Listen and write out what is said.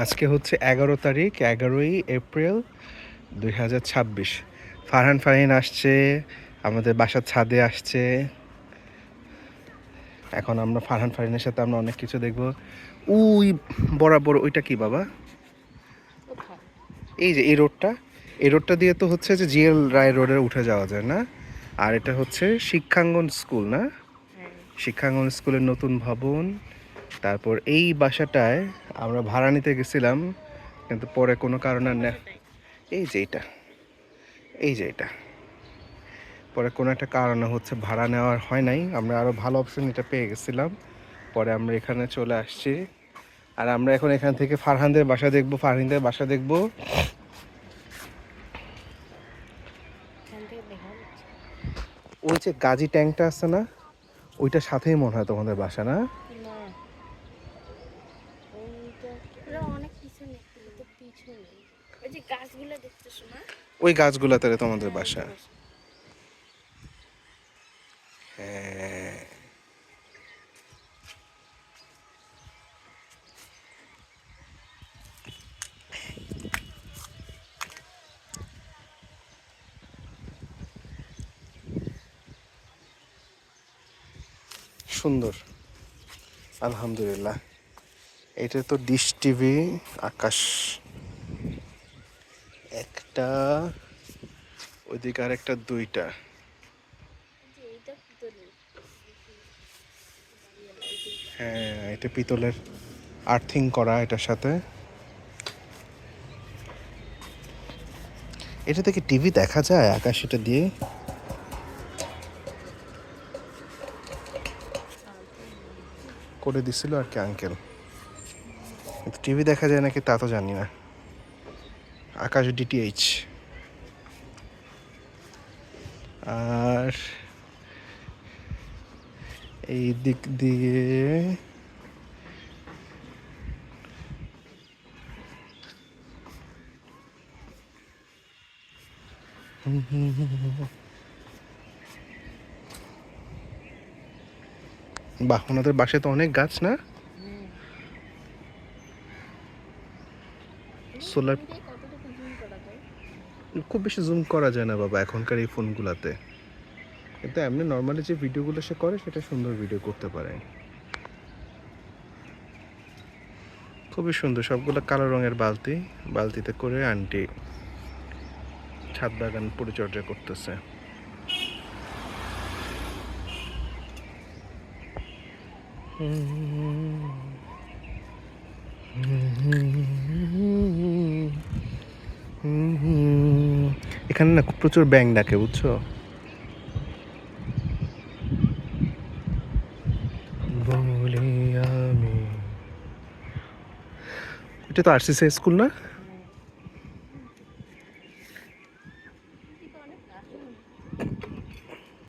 আজকে হচ্ছে 11 তারিখ, 11ই এপ্রিল 2026। ফারহান ফারহিন আসছে, আমাদের বাসার ছাদে আসছে। এখন আমরা ফারহান ফারহিনের সাথে আমরা অনেক কিছু দেখব। ওই বরাবর ওইটা কি বাবা? এই যে এই রোডটা দিয়ে তো হচ্ছে যে জিএল রায় রোডে উঠে যাওয়া যায় না? আর এটা হচ্ছে শিক্ষাঙ্গন স্কুল না? শিক্ষাঙ্গন স্কুলের নতুন ভবন। তারপর এই বাসাটায় আমরা ভাড়া নিতে গেছিলাম, কিন্তু পরে কোনো কারণে এই যে এটা পরে কোনো একটা কারণে হচ্ছে ভাড়া নেওয়ার হয় নাই। আমরা আরও ভালো অপশন এটা পেয়ে গেছিলাম, পরে আমরা এখানে চলে আসছি। আর আমরা এখন এখান থেকে ফারহানদের বাসা দেখবো। ওই যে গাজী ট্যাঙ্কটা আছে না, ওইটার সাথেই মনে হয় তোমাদের বাসা না? ওই গাছগুলাতে তোমাদের বাসা। হ্যাঁ, সুন্দর, আলহামদুলিল্লাহ। এটা তো ডিশ টিভি। আকাশ একটা, ওইদিকে আর একটা, দুইটা। হ্যাঁ, এটা পিতলের আর্থিং করা এটার সাথে। এটা থেকে টিভি দেখা যায় আকাশ, এটা দিয়ে করে দিছিল আর কি আঙ্কেল। টিভি দেখা যায় নাকি তা তো জানি না। আকাশ ডিটিএইচ। আর এই দিক দিয়ে বাহ, ওনাদের বাসায় তো অনেক গাছ না? সোলার খুব বেশি জুম করা যায় না বাবা এখনকার এই ফোনগুলাতে, কিন্তু এমনি নর্মালি যে ভিডিওগুলো সে করে সেটা সুন্দর ভিডিও করতে পারে। খুবই সুন্দর, সবগুলো কালো রঙের বালতিতে করে আন্টি ছাদ বাগান পরিচর্যা করতেছে। এখানে না প্রচুর ব্যাঙ ডাকে, বুঝছো? বলি আমি, এটা তো আরসিসি স্কুল না?